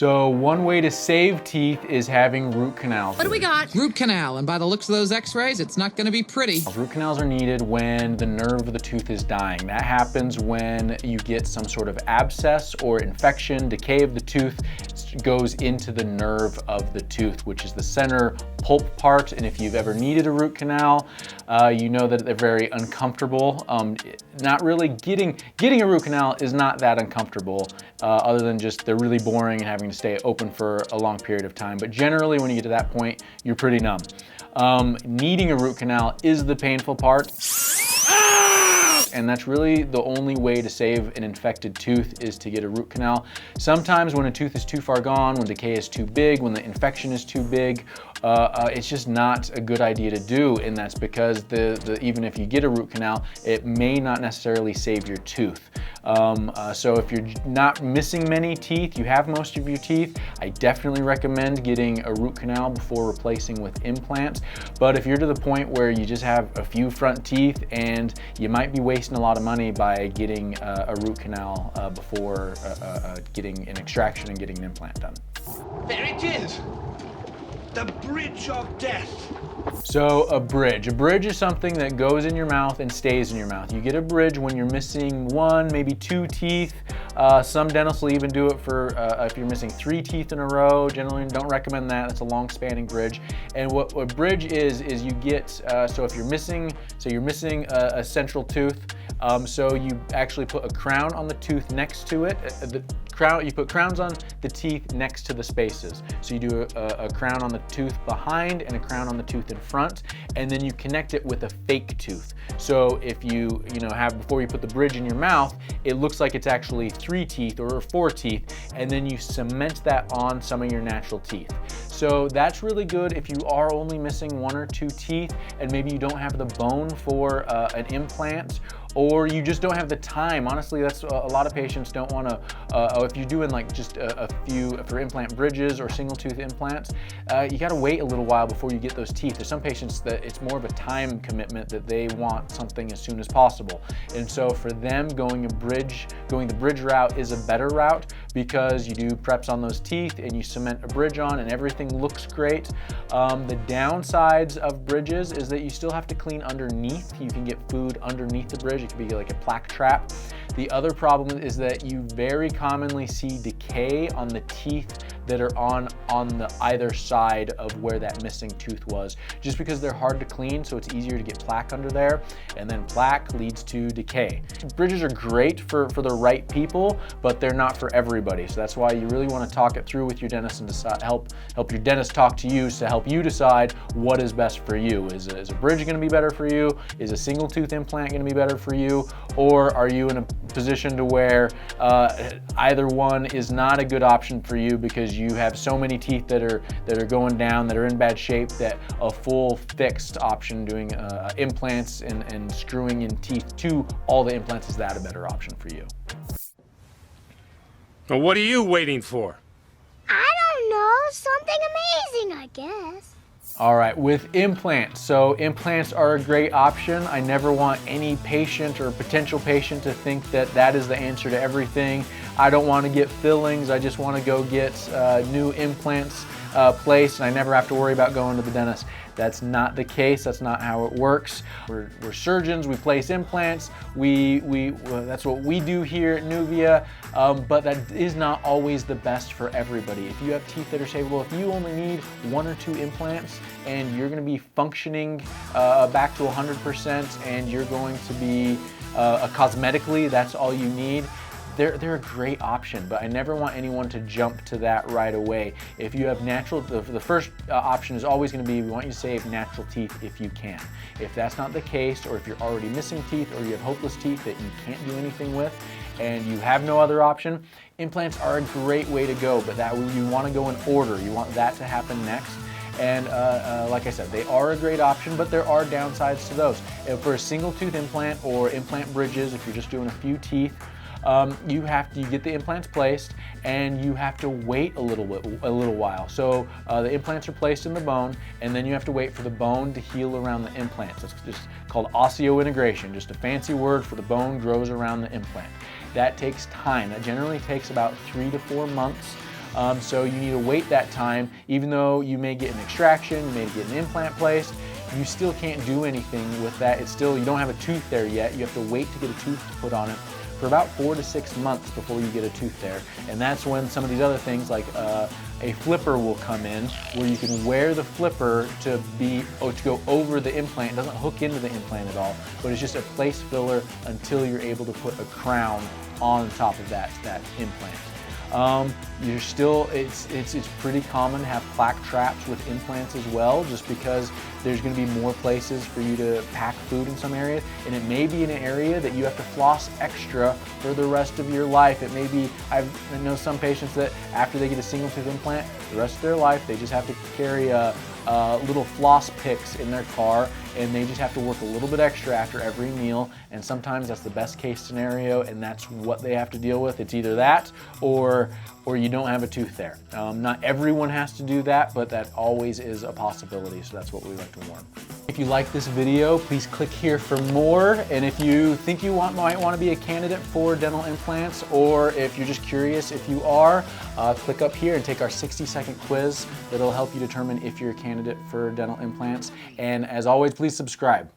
So one way to save teeth is having root canals. What do we got? Root canal, and by the looks of those x-rays, it's not gonna be pretty. Root canals are needed when the nerve of the tooth is dying. That happens when you get some sort of abscess or infection, decay of the tooth goes into the nerve of the tooth, which is the center pulp part. And if you've ever needed a root canal, you know that they're very uncomfortable. Not really getting a root canal is not that uncomfortable, other than just they're really boring and having to stay open for a long period of time. But generally, when you get to that point, you're pretty numb. Needing a root canal is the painful part. And that's really the only way to save an infected tooth is to get a root canal. Sometimes when a tooth is too far gone, when decay is too big, when the infection is too big, it's just not a good idea to do, and that's because even if you get a root canal, it may not necessarily save your tooth. So if you're not missing many teeth, you have most of your teeth, I definitely recommend getting a root canal before replacing with implants. But if you're to the point where you just have a few front teeth and you might be wasting a lot of money by getting a root canal before getting an extraction and getting an implant done. There it is! The bridge of death. So a bridge is something that goes in your mouth and stays in your mouth. You get a bridge when you're missing one, maybe two teeth. Some dentists will even do it for if you're missing 3 teeth in a row. Generally don't recommend that. That's a long spanning bridge. And what a bridge is you get, so if you're missing, a central tooth, so you actually put a crown on the tooth next to it. You put crowns on the teeth next to the spaces. So you do a crown on the tooth behind and a crown on the tooth in front, and then you connect it with a fake tooth. So if you have, before you put the bridge in your mouth, it looks like it's actually 3 teeth or 4 teeth, and then you cement that on some of your natural teeth. So that's really good if you are only missing 1 or 2 teeth and maybe you don't have the bone for an implant, or you just don't have the time. Honestly, that's a lot of patients don't want to, if you're doing like just a few for implant bridges or single tooth implants, you got to wait a little while before you get those teeth. There's some patients that it's more of a time commitment, that they want something as soon as possible. And so for them, going the bridge route is a better route, because you do preps on those teeth and you cement a bridge on and everything looks great. The downsides of bridges is that you still have to clean underneath. You can get food underneath the bridge. It could be like a plaque trap. The other problem is that you very commonly see decay on the teeth that are on the either side of where that missing tooth was, just because they're hard to clean, so it's easier to get plaque under there, and then plaque leads to decay. Bridges are great for the right people, but they're not for everybody. So that's why you really want to talk it through with your dentist and decide, help your dentist talk to you to help you decide what is best for you. Is a bridge going to be better for you? Is a single tooth implant going to be better for you? Or are you in a position to where either one is not a good option for you, because you have so many teeth that are going down, that are in bad shape, that a full fixed option doing implants and screwing in teeth to all the implants, is that a better option for you? Well, what are you waiting for? I don't know, something amazing, I guess. All right, with implants. So implants are a great option. I never want any patient or potential patient to think that that is the answer to everything. I don't want to get fillings. I just want to go get new implants placed, and I never have to worry about going to the dentist. That's not the case. That's not how it works. We're surgeons. We place implants. That's what we do here at Nuvia. But that is not always the best for everybody. If you have teeth that are savable, if you only need 1 or 2 implants and you're going to be functioning back to 100%, and you're going to be cosmetically, that's all you need, they're a great option, but I never want anyone to jump to that right away. If you have natural, the first option is always going to be, we want you to save natural teeth if you can. If that's not the case, or if you're already missing teeth, or you have hopeless teeth that you can't do anything with, and you have no other option, implants are a great way to go, but that you want to go in order. You want that to happen next. And like I said, they are a great option, but there are downsides to those. For a single tooth implant or implant bridges, if you're just doing a few teeth, you get the implants placed, and you have to wait a little while. So the implants are placed in the bone, and then you have to wait for the bone to heal around the implants. It's just called osseointegration, just a fancy word for the bone grows around the implant. That takes time. That generally takes about 3 to 4 months. So you need to wait that time. Even though you may get an extraction, you may get an implant placed, you still can't do anything with that. It's still, you don't have a tooth there yet. You have to wait to get a tooth put on it for about 4 to 6 months before you get a tooth there. And that's when some of these other things like a flipper will come in, where you can wear the flipper to go over the implant. It doesn't hook into the implant at all, but it's just a place filler until you're able to put a crown on top of that implant. It's pretty common to have plaque traps with implants as well, just because there's going to be more places for you to pack food in some areas, and it may be in an area that you have to floss extra for the rest of your life. It may be, I know some patients that after they get a single tooth implant, the rest of their life they just have to carry little floss picks in their car, and they just have to work a little bit extra after every meal, and sometimes that's the best case scenario, and that's what they have to deal with. It's either that or you don't have a tooth there. Not everyone has to do that, but that always is a possibility, so that's what we like to warn. If you like this video, please click here for more, and if you think you might want to be a candidate for dental implants, or if you're just curious if you are, click up here and take our 60-second quiz that'll help you determine if you're a candidate for dental implants. And as always, please subscribe.